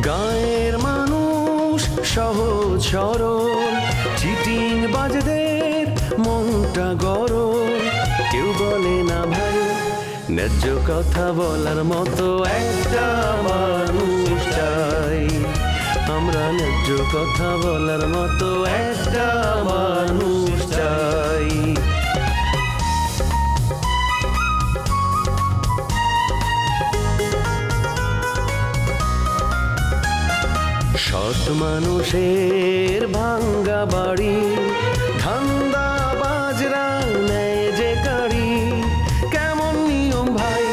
গায়ের মানুষ সহজ সরল, চিটিং বাজদের মনটা গরম। কেউ বলে না ভাই ন্যায্য কথা বলার মতো একটা মানুষ চাই। আমরা ন্যায্য কথা বলার মতো একটা মানুষ চাই। সৎ মানুষের ভাঙ্গা বাড়ি, ধান্দা বাজরা নেয় যে কাড়ি। কেমন নিয়ম ভাই,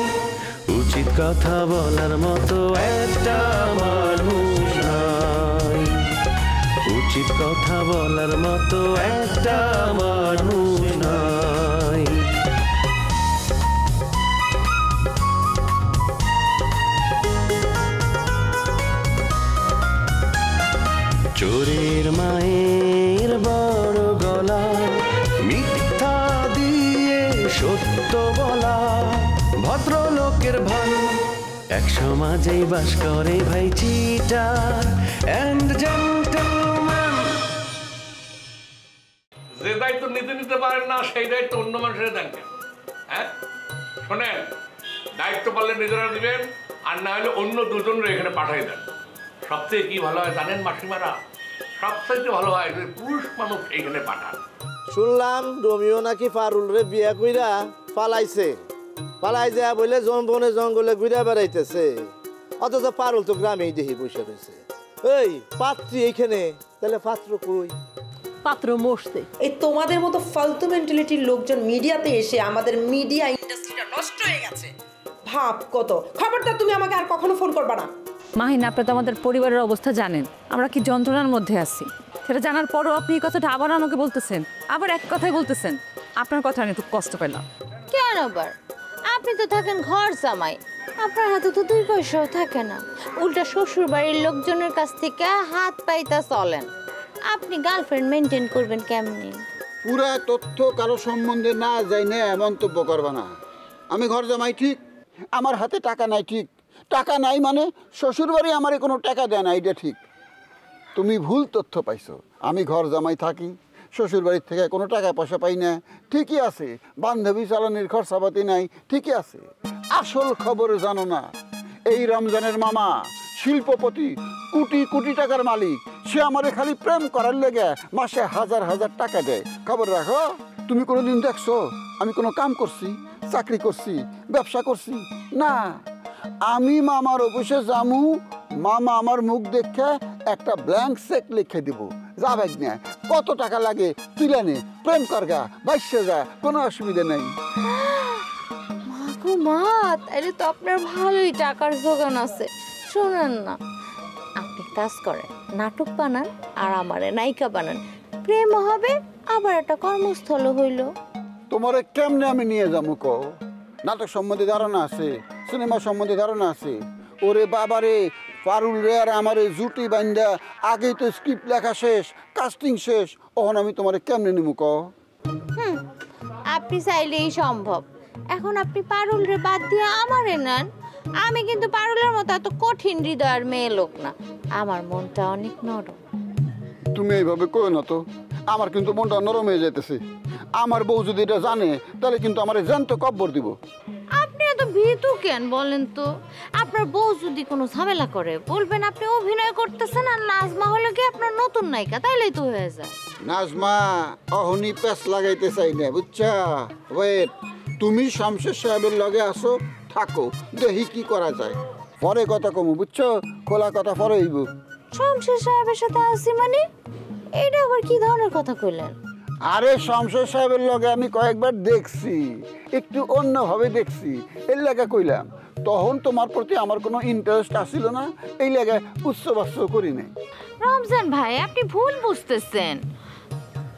উচিত কথা বলার মতো একটা মানুষ নাই। উচিত কথা বলার মতো একটা মানুষ নাই। চোরের মায়ের বড় গলা, মিথ্যা দিয়ে সত্য বলা, ভদ্রলোকের ভান এক সমাজেই বাস করে ভাই চিটার এন্ড জেন্টলম্যান। যে দায়িত্ব নিতে পারেন না সেই দায়িত্ব অন্য মানুষের দেন কেন? হ্যাঁ শোনেন, দায়িত্ব পারলে নিজেরা দিবেন, আর না হলে অন্য দুজনের এখানে পাঠাই দেন। সবচেয়ে কি ভালো হয় জানেন মাসিমারা? সবচেয়ে ভালো হয় যে পুরুষ মানুষ এখানে পাঠান। শুনলাম রোমিও নাকি পারুল রে বিয়া কইরা পালাইছে, পালাই যা বলে বনে জঙ্গলে ঘুরে বেড়াইতেছে, অথচ পারুল তো গ্রামেই দেখি বসে রয়েছে। এই পাত্রী এইখানে, তাহলে পাত্র কই? পাত্র মরছে। এই তোমাদের মতো ফালতু মেন্টালিটির লোকজন মিডিয়াতে এসে আমাদের মিডিয়া ইন্ডাস্ট্রিটা নষ্ট হয়ে গেছে। ভাব কত। খবরদার তুমি আমাকে আর কখনো ফোন করবা না। মাহিন, আপনি তো আমাদের পরিবারের অবস্থা জানেন, আমরা কি যন্ত্রণার মধ্যে আছি। সেটা জানার পরও আপনি এই কথাটা আবার আমাকে বলতেছেন, আবার এক কথাই বলতেছেন। আপনার কথা আমি একটু কষ্ট পেলাম। কেন আবার? আপনি তো থাকেন ঘর জামাই, আপনার হাতে তো 2 পয়সাও থাকে না। উল্টা শ্বশুর বাড়ির লোকজনের কাছ থেকে হাত পাইতা চলেন। আপনি গার্লফ্রেন্ড মেনটেন করবেন কেমনি? পুরা তথ্য কারো সম্বন্ধে না জানি মন্তব্য করবা না। আমি ঘর জামাই ঠিক, আমার হাতে টাকা নাই ঠিক। টাকা নাই মানে শ্বশুরবাড়ি আমারে কোনো টাকা দেয় না, এটা ঠিক। তুমি ভুল তথ্য পাইছো। আমি ঘর জামাই থাকি, শ্বশুরবাড়ির থেকে কোনো টাকা পয়সা পাই না, ঠিকই আছে। বান্ধবী চালানির খরচাপাতি নাই, ঠিকই আছে। আসল খবর জানো না, এই রমজানের মামা শিল্পপতি, কোটি কোটি টাকার মালিক, সে আমারে খালি প্রেম করার লেগে মাসে 1000 টাকা দেয়। খবর রাখো। তুমি কোনোদিন দেখছো আমি কোনো কাম করছি, চাকরি করছি, ব্যবসা করছি? না। আমি মামার অফিসে যামু, মামা আমার মুখ দেখে একটা ব্ল্যাঙ্ক চেক লিখে দিব, যাবেক না, কত টাকা লাগে তুলে নে, প্রেম করগা, বাইশে যা, কোনো অসুবিধা নেই। মাগো মা, তাইলে তো আপনার ভালোই টাকার যোগান আছে। শোনেন না, আপনি কাজ করেন, নাটক বানান আর আমারে নায়িকা বানান, প্রেম হবে, আবার একটা কর্মস্থল হইল। তোমারে কেমনে আমি নিয়ে যাবো কও? নাটক সম্বন্ধে ধারণা আছে, সিনেমা সম্বন্ধে ধারণা আছে। ওরে বাবারে, পারুল রে আর আমার জুটি বান্ধা আগেই তো স্ক্রিপ্ট লেখা শেষ, কাস্টিং শেষ, ওখান আমি তোমারে কেমনে নিমু কও? আপনি চাইলেই সম্ভব। এখন আপনি পারুল রে বাদ দিয়ে আমারে নেন। আমি কিন্তু পারুলের মতো এত কঠিন হৃদয়ের মেয়ে লোক না, আমার মনটা অনেক নরম। তুমি এইভাবে কই না তো, আমার কিন্তু মনটা নরম হয়ে যাইতেছে। আমার বউ যদি এটা জানে তাহলে কিন্তু আমার জ্যান্ত কব্বর দিব। আপনি এত ভীতু কেন বলেন তো? আপনার বউ যদি কোনো ঝামেলা করে বলবেন আপনি অভিনয় করতেছেন, আর নাজমা হলো কি আপনার নতুন নায়িকা, তাইলেই তো হয়ে যায়। নাজমা অহনি পেস লাগাইতে চাই না, বুঝছা? ওয়েট, তুমি শামশের সাহেবের লগে আসো, থাকো, দেখি কি করা যায়, পরে কথা কমু, বুঝছো? খোলা কথা পরে হইব। শামশের সাহেবের সাথে আসি মানে? এটা আবার কি ধরনের কথা কইলেন? আরে শামশের সাহেবের লগে আমি কয়েকবার দেখছি, একটু অন্যভাবে দেখছি, এর লাগা কইলাম। তখন তোমার প্রতি আমার কোনো ইন্টারেস্ট আসিল না, এই লাগা উৎসবাস্য করি নাই। রমজান ভাই, আপনি ভুল বুঝতেছেন।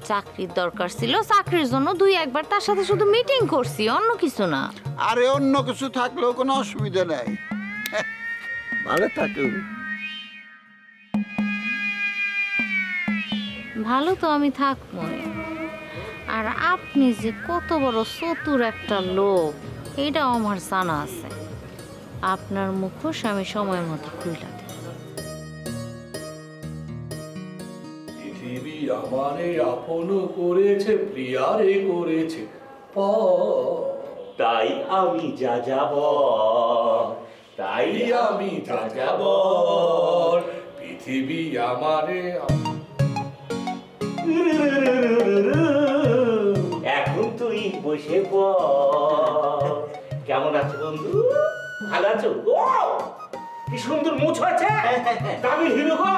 চাকরির দরকার ছিল, চাকরির জন্য 2-1 বার তার সাথে শুধু মিটিং করছি, অন্য কিছু না। আরে অন্য কিছু থাকলেও কোনো অসুবিধা নাই, ভালো থাকো। ভালো তো আমি থাকবই, আর আপনি যে কত বড় চতুর একটা লোক এটাও আমার জানা আছে। আপনার মুখোশ আমি সময় মতো খুলে দেব। আমারে আপন করেছে, প্রিয়ারে করেছে তাই আমি যা যাব, তাই আমি যা যাব, পৃথিবী আমারে। এখন তুই বসে পড়। কেমন আছো বন্ধু? ভালো আছো? কি সুন্দর মুছ আছে, দামি হিরো গো।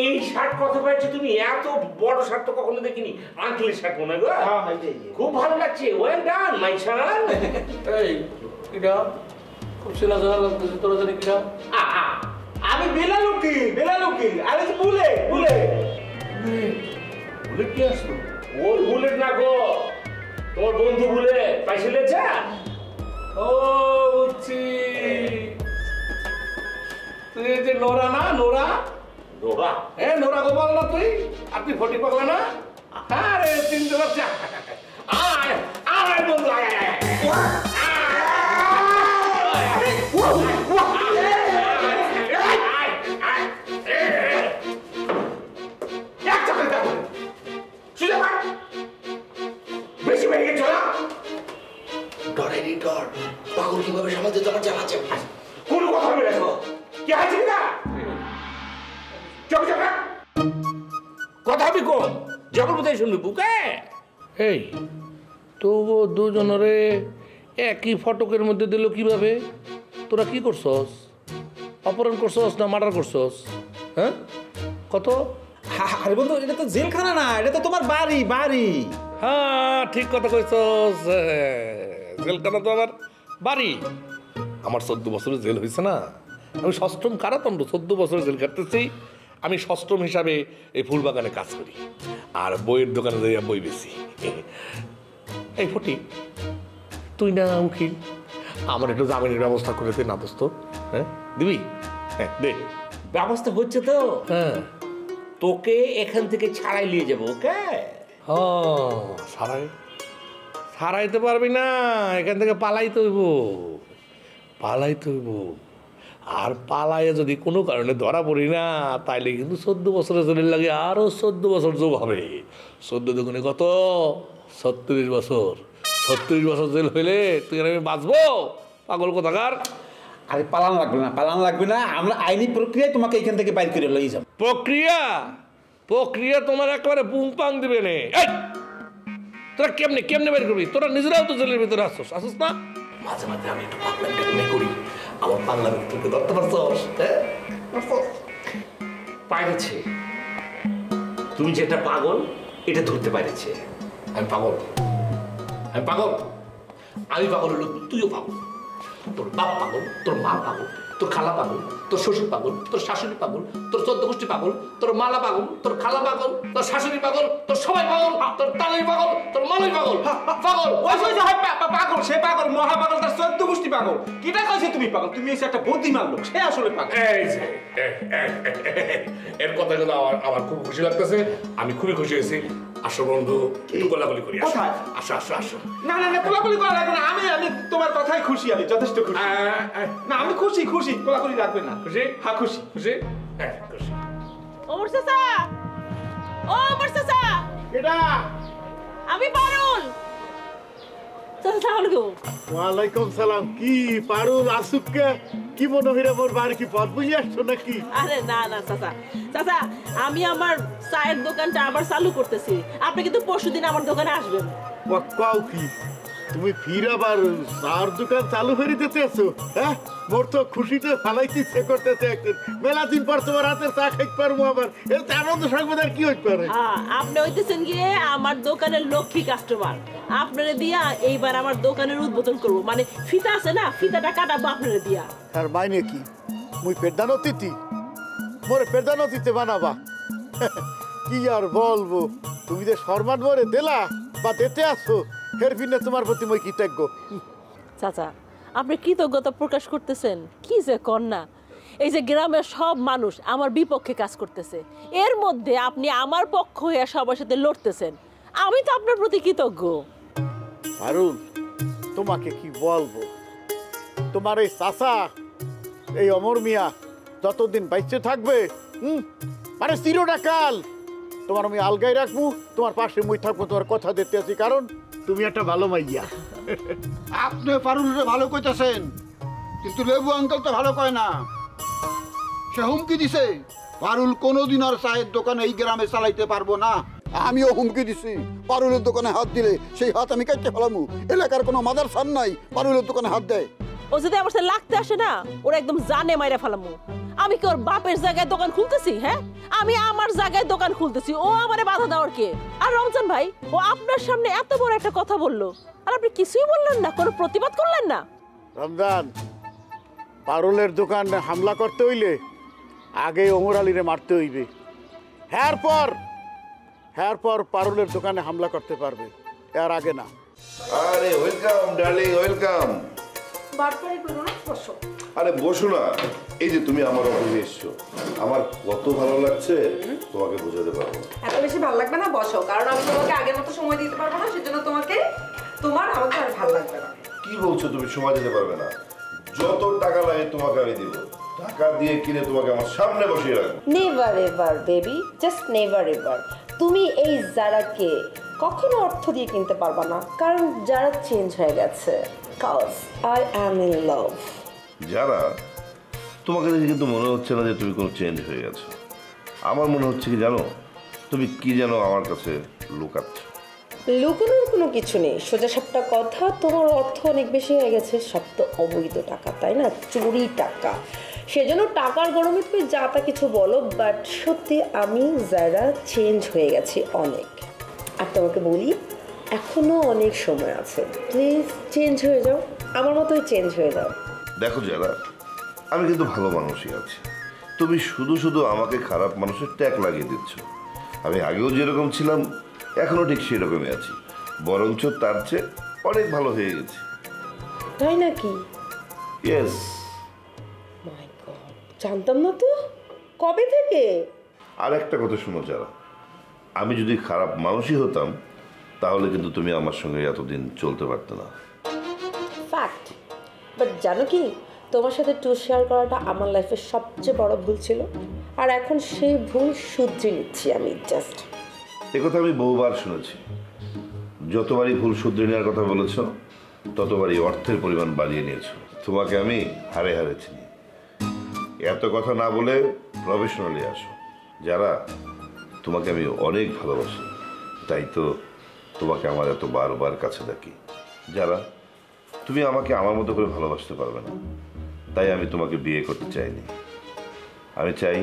এই শার্ট কত পাইছো তুমি? এত বড় শার্ট তো কখনো দেখিনি। আঙ্কেলের শার্ট মনে গো, খুব ভালো লাগছে। ওয়েল ডান মাই সন। এই কিটা খুব চেনা চেনা লাগতেছে, তোরা জানি কিটা? আমি বেলাল উকিল। আরে বুলেট বুলেট কি আসলো? ওর বুলেট না গো, তোমার বন্ধু বুলেট পাইছিলে যা। ও বুঝছি, তুই এই যে নোরা না, নোরা নোরা? নোরা গোপাল না তুই? আপনি ফটি পাগলা না? হ্যাঁ রে, চিনতে পারছি। আয় বন্ধু, আয় আয় বেশি বেরিয়ে চলা। ডরেরই ডর, পাগল কিভাবে সামাল দিতে পারছে আছে? কোনো কথা বলে রাখো, কি আছে না? চল কথা হবে কম, যখন বোধহয় শুনবি বুকে। এই তো দুজনরে একই ফটকের মধ্যে দিল কিভাবে? তোরা কি করছস? অপহরণ করছস না মার্ডার করছস? হ্যাঁ কত? আরে বন্ধু, এটা তো জেলখানা না, এটা তো তোমার বাড়ি। হ্যাঁ ঠিক কথা কইছস, জেলখানা তো আমার বাড়ি। আমার 14 বছরের জেল হয়েছে না, আমি 6ম কারাদণ্ড, 14 বছরের জেল কাটতেছি। আমি 6ম হিসাবে এই ফুলবাগানে কাজ করি আর বইয়ের দোকানে যাইয়া বই বেশি। এই ফটি, তুই না উকিল, আমার একটু জামিনের ব্যবস্থা করে দে না দোস্ত। হ্যাঁ দিবি? হ্যাঁ দে। ব্যবস্থা হচ্ছে তো, হ্যাঁ তোকে এখান থেকে ছাড়াই নিয়ে যাবো। ওকে? সারাইতে পারবি না, এখান থেকে পালাইতে হইব। আর পালাইয়ে যদি কোনো কারণে ধরা পড়ি না, তাইলে কিন্তু 14 বছরের জেলের লাগে আরো 14 বছর যোগ হবে। 14 দুগুণে কত? 36 বছর। 36 বছর জেল হইলে তুই আর আমি বাঁচবো? পাগল কোথাকার। আরে পালান লাগবে না, আমরা আইনি প্রক্রিয়ায় তোমাকে এখান থেকে বাইর করে লই যাব। প্রক্রিয়া তোমার একেবারে পুং পাং দিবে নে। এই তোরা কেমনে বের করবি? তোরা নিজেরাও তো জেলের ভিতরে আসছিস না? মাঝে মাঝে আমি একটু পাগলামি করি, আমার পাগলামি তোকে ধরতে পারছস? পাইরেছে, তুমি যেটা পাগল এটা ধরতে পাইরেছে। আমি পাগল হলো, তুইও পাগল। তোর বাপ পাগল, তোর মা পাগল, তোর খালা পাগল, তোর শ্বশুর পাগল, তোর শাশুড়ি পাগল, তোর 14 গোষ্ঠী পাগল, তোর মালা পাগল, তোর খালা পাগল, তোর শাশুড়ি পাগল, তোর সবাই পাগল, তোর তালাই পাগল, তোর মালাই পাগল। পাগল পাগল, সে পাগল, মহা পাগল, তার 14 গোষ্ঠী পাগল। কিটা কইছে তুমি পাগল? তুমি এসে একটা বুদ্ধিমান লোক, সে আসলে পাগল। এই যে এর কথাগুলো আমার খুব খুশি লাগতেছে, আমি খুবই খুশি হয়েছি। আসো বন্ধু, একটু কোলাকুলি করি। কোথায়? আসো। না কোলাকুলি করা লাগবে না, আমি তোমার কথাই খুশি, আমি যথেষ্ট খুশি। না আমি খুশি, কোলাকুলি লাগবে না। খুশি? হ্যাঁ খুশি। খুশি। ওমর চাচা, কেডা? আমি পারুল। চাচা সালাম আলাইকুম। ওয়ালাইকুম সালাম। কি পারুল আসুককে? কি মনে হইরা মোর বাড়ি কি পথ বুঝে আসছো নাকি? আরে না চাচা, আমি আমার চায়ের দোকানটা আবার চালু করতেছি। আপনি কিন্তু পরশুদিন আমার দোকানে আসবেন। কাও কি তুমি ফির আবার চার দোকান চালু করে দিতে আছো? হ্যাঁ, মোর তো খুশিতে ফালাইতে ইচ্ছে করতেছে একদিন। মেলা দিন পর তোমার হাতে চা খাইতে পারবো আবার, এর আনন্দ সংবাদ আর কি হইতে পারে? হ্যাঁ, আপনি হইতেছেন গিয়ে আমার দোকানের লক্ষ্মী কাস্টমার। আপনারে দিয়া এইবার আমার দোকানের উদ্বোধন করব, মানে ফিতা আছে না, ফিতাটা কাটাবো আপনারে দিয়া। আর মাইনে কি? মুই পেদান অতিথি, মোরে পেদান অতিথি বানাবা? কি আর বলবো, তুমি যে সম্মান মরে দিলা বা দিতে আসো, এর বিনে তোমার প্রতি মই কৃতজ্ঞ। চাচা, আপনি কৃতজ্ঞতা প্রকাশ করতেছেন কি যে কন্যা। এই যে গ্রামের সব মানুষ আমার বিপক্ষে কাজ করতেছে, এর মধ্যে আপনি আমার পক্ষ হয়ে সবার সাথে লড়তেছেন। আমি তো আপনার প্রতি কৃতজ্ঞ। পারুল, তোমাকে কি বলবো, তোমার এই চাচা, এই অমর মিয়া যতদিন বাইচে থাকবে, মানে চিরটা কাল তোমার আমি আলগাই রাখবো, তোমার পাশে মুই থাকবো, তোমার কথা দিতে আছি, কারণ তুমি একটা ভালো মাইয়া। আপনি পারুলরে ভালো কইতাছেন, কিন্তু লেবু আঙ্কেল তো ভালো কয় না। সে হুমকি দিছে পারুল কোনোদিন আর চায়ের দোকানে এই গ্রামে চালাইতে পারবো না। আমিও হুমকি দিছি, পারুলের দোকানে হাত দিলে সেই হাত আমি কাটতে ফেলামু। এলাকার কোনো মাদারসান নাই পারুলের দোকানে হাত দেয়। ও যদি আমার সাথে লাগতে আসে না, ওরা একদম জানে মাইরা ফেলামু। আমি কি ওর বাপের জায়গায় দোকান খুলতেছি? হ্যাঁ, আমি আমার জায়গায় দোকান খুলতেছি, ও আমারে বাধা দেওয়ার কে? আর রমজান ভাই, ও আপনার সামনে এত বড় একটা কথা বললো, আর আপনি কিছুই বললেন না, কোনো প্রতিবাদ করলেন না। রমজান, পারুলের দোকানে হামলা করতে হইলে আগে ওমর আলীরে মারতে হইবে, হ্যার পর পারুলের দোকানে হামলা করতে পারবে, এর আগে না। আরে ওয়েলকাম ডার্লিং, ওয়েলকাম। বারবারই করো না, বসো। আরে বসো না, এই যে তুমি আমার অফিসে এসছো, আমার কত ভালো লাগছে তোমাকে বোঝাতে পারবো না। এত বেশি ভালো লাগবে না, বসো, কারণ আমি তোমাকে আগের মতো সময় দিতে পারবো না, সেজন্য আমাকে আর ভালো লাগবে না। কি বলছো তুমি সময় দিতে পারবে না? যত টাকা লাগে তোমাকে আমি দিব, টাকা দিয়ে কিনে তোমাকে আমার সামনে বসিয়ে রাখবো। Never ever baby, just never ever. তুমি এই যারাকে কখনো অর্থ দিয়ে কিনতে পারবা না, কারণ যারা চেঞ্জ হয়ে গেছে। Cause I am in love. যারা, তোমাকে দেখে কিন্তু মনে হচ্ছে না যে তুমি কোনো চেঞ্জ হয়ে গেছো। আমার মনে হচ্ছে কি জানো, তুমি কি যেন আমার কাছে লুকাচ্ছ। লুকানোর কোনো কিছু নেই, সোজা সাপটা কথা, তোমার অর্থ অনেক বেশি হয়ে গেছে। সব তো অবৈধ টাকা, তাই না? চুরি টাকা। সেজন্য টাকার গরমে তুমি যা তা কিছু বলো, বাট সত্যি আমি যারা চেঞ্জ হয়ে গেছি অনেক। আর তোমাকে বলি, এখনো অনেক সময় আছে, প্লিজ চেঞ্জ হয়ে যাও, আমার মতোই চেঞ্জ হয়ে যাও। দেখো যারা, আমি কিন্তু ভালো মানুষই আছি, তুমি শুধু শুধু আমাকে খারাপ মানুষের ট্যাগ লাগিয়ে দিচ্ছ। আমি আগেও যেরকম ছিলাম এখনো ঠিক সেরকমই আছি, বরঞ্চ তার চেয়ে অনেক ভালো হয়ে গেছি। তাই নাকি? ইয়েস। মাই গড, জানতাম না তো। কবে থেকে? আর একটা কথা শোনো যারা, আমি যদি খারাপ মানুষই হতাম তাহলে কিন্তু তুমি আমার সঙ্গে এতদিন চলতে পারতে না। ফ্যাক্ট। বাট জানো কি, তোমার সাথে ট্যুর শেয়ার করাটা আমার লাইফের সবচেয়ে বড় ভুল ছিল, আর এখন সেই ভুল শুধরে নিচ্ছি আমি। জাস্ট একথা আমি বহুবার শুনেছি, যতবারই ভুল শুধরে নেওয়ার কথা বলেছ ততবারই অর্থের পরিমাণ বাড়িয়ে নিয়েছ। তোমাকে আমি হারে হারে চিনি। এত কথা না বলে প্রফেশনালি আসো। যারা, তোমাকে আমি অনেক ভালোবাসি, তাই তো তোমাকে আমার এত বারবার কাছে ডাকি। যারা, তুমি আমাকে আমার মতো করে ভালোবাসতে পারবে না, তাই আমি তোমাকে বিয়ে করতে চাইনি। আমি চাই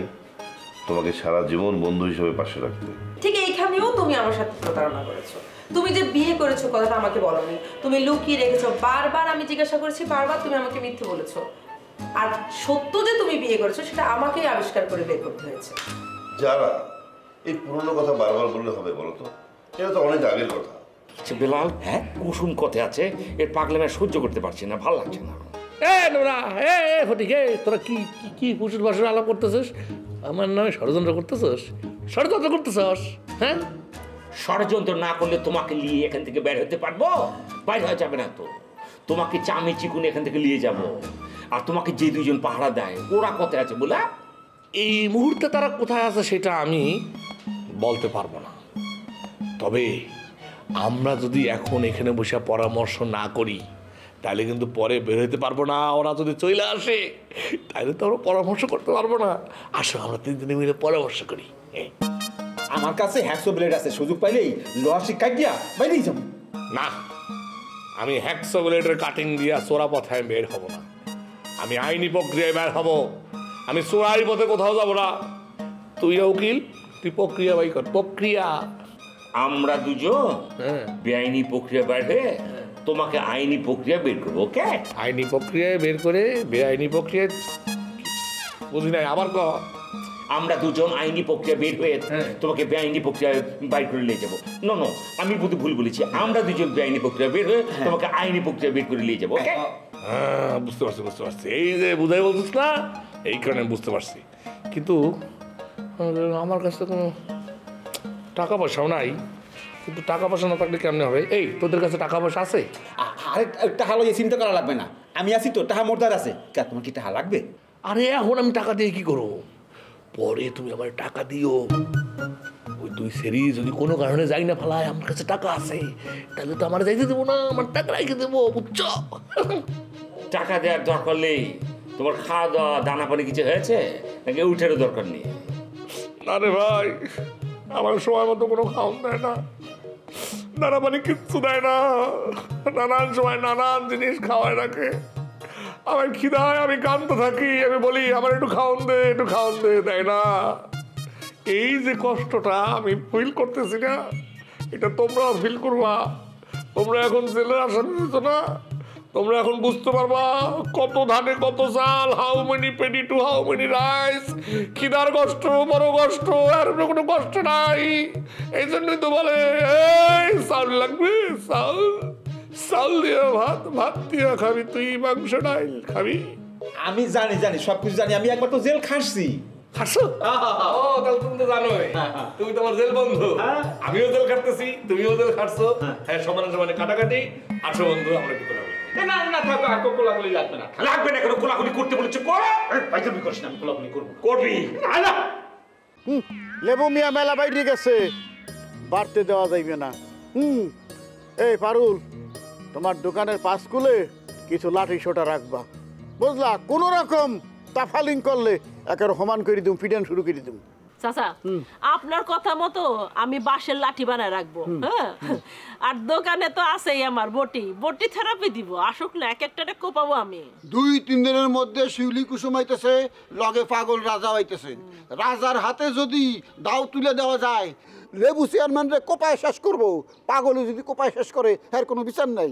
তোমাকে সারা জীবন বন্ধু হিসেবে পাশে রাখতে। ঠিক এইখানেও তুমি আমার সাথে প্রতারণা করেছো। তুমি যে বিয়ে করেছো কথাটা আমাকে বলোনি, তুমি লুকিয়ে রেখেছো। বারবার আমি জিজ্ঞাসা করেছি, বারবার তুমি আমাকে মিথ্যে বলেছো। আর সত্য যে তুমি বিয়ে করেছো সেটা আমাকেই আবিষ্কার করে বের করতে হয়েছে। যারা, এই পুরনো কথা বারবার বললে হবে বলো তো? এটা তো অনেক আগের কথা। বেলাল, হ্যাঁ, কুসুম কথা আছে, এর পাগলামে সহ্য করতে পারছি না, ভালো লাগছে না। তোরা কি কি কুসুর বাসুর আলাপ করতেছিস? আমার নামে ষড়যন্ত্র করতেছিস? ষড়যন্ত্র করতেছস? হ্যাঁ, ষড়যন্ত্র না করলে তোমাকে নিয়ে এখান থেকে বের হতে পারবো? বাইর হয়ে যাবে না তো। তোমাকে চামে চিকুন এখান থেকে নিয়ে যাব। আর তোমাকে যে দুজন পাহারা দেয় ওরা কোথায় আছে বলা? এই মুহূর্তে তারা কোথায় আছে সেটা আমি বলতে পারবো না। তবে আমরা যদি এখন এখানে বসে পরামর্শ না করি তাহলে কিন্তু পরে বের হইতে পারবো না। ওরা যদি চলে আসে তাহলে তো আমরা পরামর্শ করতে পারবো না। আসো আমরা তিনজনে মিলে পরামর্শ করি। আমার কাছে হ্যাকসো ব্লেড আছে, সুযোগ পাইলেই লসি কাটিয়া বাইরেই যাব। না, আমি হ্যাকসো ব্লেডের কাটিং দিয়া চোরা পথে বের হব না। আমি আইনি প্রক্রিয়ায় বের হব। আমি চোরাই পথে কোথাও যাব না। তুইও উকিল, তুই প্রক্রিয়া বাই কর। প্রক্রিয়া আমরা দুজন বেআইনি প্রক্রিয়া বের হয়ে তোমাকে আইনি প্রক্রিয়া বের করবো। ওকে, আইনি প্রক্রিয়ায় বের করে বেআইনি প্রক্রিয়ায় বুঝি নাই, আবার ক। আমরা দুজন আইনি প্রক্রিয়া বের হয়ে তোমাকে বেআইনি প্রক্রিয়ায় বাইর করে নিয়ে যাবো। নো, আমি বুঝতে ভুল বলেছি। আমরা দুজন বেআইনি প্রক্রিয়া বের হয়ে তোমাকে আইনি প্রক্রিয়া বের করে নিয়ে যাবো। ওকে, হ্যাঁ, বুঝতে পারছি। এই যে বুঝাই বলছিস না, এই কারণে বুঝতে পারছি। কিন্তু আমার কাছে কোনো টাকা পয়সাও নাই। কিন্তু টাকা পয়সা না থাকলে কেমনে হবে? এই, তোদের কাছে টাকা পয়সা আছে? আরে টাকা লইয়ে চিন্তা করা লাগবে না, আমি আছি তো, টাকা মোরদার আছে। তোমার কি টাকা লাগবে? আরে এখন আমি টাকা দিয়ে কি করবো? পরে তুমি আমার টাকা দিও। ওই তুই সেরি যদি কোনো কারণে যাই না ফেলায়, আমার কাছে টাকা আছে, তাহলে তো আমার যাইতে দেবো না, আমার টাকা রেখে দেবো, বুঝছো? টাকা দেওয়ার দরকার নেই। তোমার খাওয়া দাওয়া দানা পানি কিছু হয়েছে নাকি উঠেরও দরকার নেই? না রে ভাই, আমার সময় মতো কোনো খাওয়ান দেয় না, দানা পানি কিচ্ছু দেয় না, নানান সময় নানান জিনিস খাওয়ায় রাখে। আমার খিদায় আমি কান্ত থাকি, আমি বলি আমার একটু খাওয়ান দে, একটু খাওয়ান দে, দেয় না। এই যে কষ্টটা আমি ফিল করতেছি না, এটা তোমরা ফিল করবা। তোমরা এখন জেলের আসামি হইতো না, তোমরা এখন বুঝতে পারবা কত ধানে কত চাল, how many penny to how many rice. খিদার কষ্ট বড় কষ্ট, আর কোনো কষ্ট নাই। এই জন্যই তো বলে এই চাউল লাগবে, চাউল, চাউল দিয়ে ভাত, ভাত দিয়ে খাবি তুই, মাংস ডাইল খাবি। আমি জানি জানি সবকিছু জানি, আমি একবার তো জেল খাসছি। খাসো? ও তাহলে তুমি তো জানোই, তুমি তো আমার জেল বন্ধু। আমিও জেল খাটতেছি, তুমিও জেল খাটছো, হ্যাঁ সমানে সমানে কাটাকাটি। আসো বন্ধু, আমরা কি করবো? না না থাকো, আর কোলাকুলি লাগবে না। লাগবে না, কোনো কোলাকুলি করতে বলেছে করো। পাইজামি করিস না, আমি কোলাকুলি করবো। করবি না? লেবু মিয়া মেলা বাইরে গেছে, বাড়তে দেওয়া যাইবে না। এই পারুল, তোমার দোকানের পাশ খুলে কিছু লাঠি সোটা রাখবা, বুঝলা? কোনো রকম তাফালিং করলে একের সমান করে দিম, ফিডান শুরু করে দিম। চাচা, আপনার কথা মতো আমি বাঁশের লাঠি বানায় রাখবো। হ্যাঁ, আর দোকানে তো আছেই আমার বটি, বটি থেরাপি দিব। আসুক না, এক একটা কোপাবো আমি। 2-3 দিনের মধ্যে শিউলি কুসুম আইতেছে, লগে পাগল রাজা হইতেছে। রাজার হাতে যদি দাও তুলে দেওয়া যায়, লেবু চেয়ারম্যানরে কোপায় শেষ করবো। পাগলে যদি কোপায় শেষ করে, এর কোনো বিচার নাই।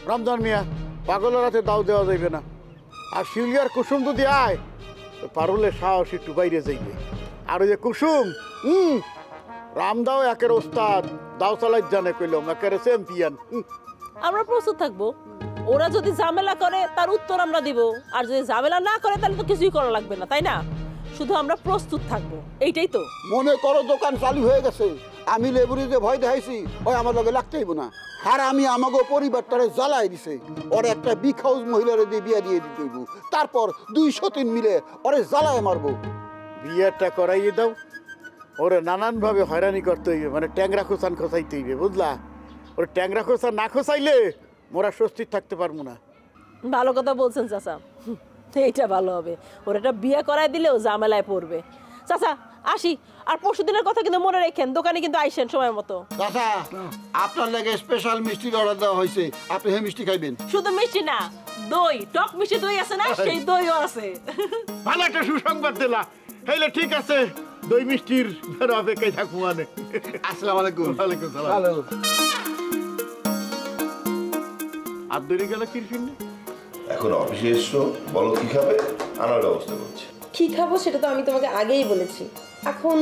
রমজান মিয়া, পাগলের হাতে দাও দেওয়া যাইবে না। আর শিউলিয়ার কুসুম যদি আয়, পারুলের সাহস একটু বাইরে যাইবে। আর ওই যে কুসুম, রামদাও একের ওস্তাদ, দাও চালাই জানে কইলাম, একের চ্যাম্পিয়ন। আমরা প্রস্তুত থাকবো। ওরা যদি ঝামেলা করে তার উত্তর আমরা দিব, আর যদি ঝামেলা না করে তাহলে তো কিছুই করা লাগবে না, তাই না? শুধু আমরা প্রস্তুত থাকবো, এইটাই তো। মনে করো দোকান চালু হয়ে গেছে, আমি লেবুরি যে ভয় দেখাইছি, ওই আমার লগে লাগতেইব না। আর আমি আমাকে পরিবারটারে জ্বালাই দিছে, ওর একটা বিগ হাউস মহিলারে দিয়ে বিয়া দিয়ে দিতে হইব। তারপর 203 মিলে ওরে জ্বালায় মারবো। বিয়েটা করাইয়ে দাও, ওরে নানানভাবে হয়রানি করতে হইবে, মানে ট্যাংরা খোসান খোসাইতে হইবে, বুঝলা? ওর ট্যাংরা খোসা না খোসাইলে মোরা স্বস্তির থাকতে পারবো না। ভালো কথা বলছেন চাচা, এইটা ভালো হবে। ওর একটা বিয়ে করাই দিলেও ঝামেলায় পড়বে। চাচা আসি, আর পরশুদিনের কথা কিন্তু মনে রাখেন, দোকানে কিন্তু আইসেন সময় মতো। চাচা, আপনার লাগে স্পেশাল মিষ্টির অর্ডার দেওয়া হয়েছে, আপনি হে মিষ্টি খাইবেন। শুধু মিষ্টি না, দই, টক মিষ্টি দই আছে না, সেই দইও আছে। ভালো একটা সুসংবাদ দিলা। হইলে ঠিক আছে, দই মিষ্টির অপেক্ষায় থাকবো। মানে আসসালামু আলাইকুম। ওয়ালাইকুম সালাম। হ্যালো। আর দই গেল কি ফিরনি? এখন অফিসে এসছো, বলো কি খাবে, আনার ব্যবস্থা করছি। কি খাবো সেটা তো আমি তোমাকে আগেই বলেছি। এখন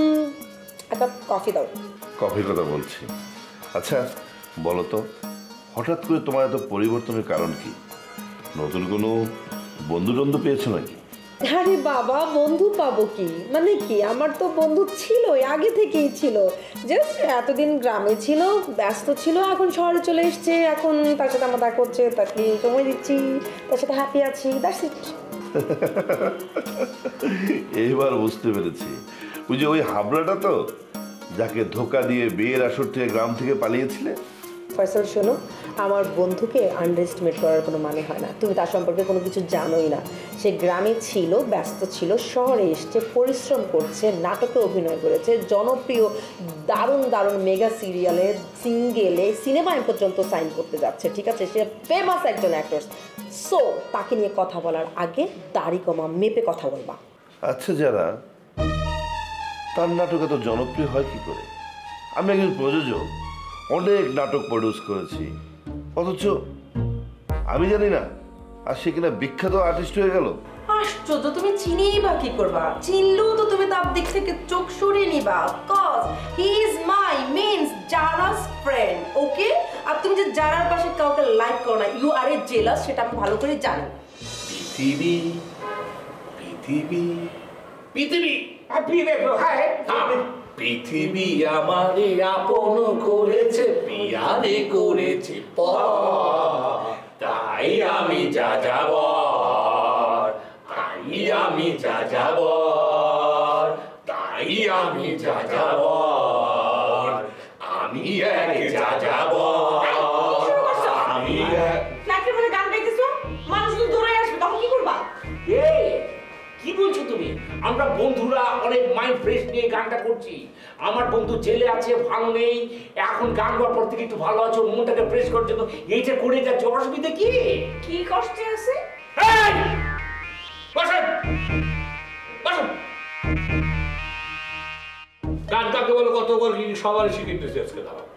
একটা কফি দাও। কফির কথা বলছি। আচ্ছা বলো তো, হঠাৎ করে তোমার এত পরিবর্তনের কারণ কি? নতুন কোনো বন্ধু টন্ধু পেয়েছো নাকি? আরে বাবা, বন্ধু পাবো কি? মানে কি, আমার তো বন্ধু ছিলই, আগে থেকেই ছিল। জাস্ট এতদিন গ্রামে ছিল, ব্যস্ত ছিল, এখন শহরে চলে এসছে, এখন তার সাথে আমার দেখা করছে, তাকে সময় দিচ্ছি, তার সাথে হ্যাপি আছি, দ্যাটস ইট। এইবার বুঝতে পেরেছি, ওই যে ওই হাবড়াটা তো, যাকে ধোকা দিয়ে বিয়ের আসর থেকে গ্রাম থেকে পালিয়েছিলে। ফয়সাল শোনো, আমার বন্ধুকে আন্ডারএস্টিমেট করার কোনো মানে হয় না। তুমি তার সম্পর্কে কোনো কিছু জানোই না। সে গ্রামে ছিল, ব্যস্ত ছিল, শহরে এসছে, পরিশ্রম করছে, নাটকে অভিনয় করেছে, জনপ্রিয় দারুণ দারুণ মেগা সিরিয়ালে, সিঙ্গেলে, সিনেমায় পর্যন্ত সাইন করতে যাচ্ছে। ঠিক আছে, সে ফেমাস একজন অ্যাক্টর। সো তাকে নিয়ে কথা বলার আগে দাড়ি কমা মেপে কথা বলবা। আচ্ছা, যারা তার নাটক এত জনপ্রিয় হয় কি করে? আমি একজন প্রযোজক, অনেক নাটক প্রডিউস করেছি, অথচ আমি জানি না, আর সে কিনা বিখ্যাত আর্টিস্ট হয়ে গেল। আশ্চর্য, তুমি চিনিই বা কি করবা? চিনলেও তো তুমি তার দিক থেকে চোখ সরিয়ে নিবা, cause he is my means Zara's friend, okay? আর তুমি যে জারার পাশে কাউকে লাইক করো না, ইউ আর এ জেলাস, সেটা আমি ভালো করে জানি। পৃথিবী পৃথিবী পৃথিবী পৃথিবী আমারে আপন করেছে, পিয়ারে করেছে তাই আমি যা যাব, তাই আমি যা যাব, তাই আমি যা যাব। আমি এক যাযাব আমি নাকি বলে গান গাইতেছো মানুষ তো দৌড়ে আসবে তখন কি করবা? এই কি বলছো তুমি? আমরা বন্ধুরা অনেক মাইন্ড ফ্রেশ নিয়ে গানটা করছি। আমার বন্ধু জেলে আছে, ভালো নেই, এখন গান গাওয়ার পর থেকে একটু ভালো আছে, ওর মনটাকে ফ্রেশ করার জন্য এইটা করে যাচ্ছে। অসুবিধা কি? কি কষ্টে আছে? এই! বসেন বসেন। গান কাকে বলে কত করে সবারই শিখিতেছি আজকে দাঁড়াও।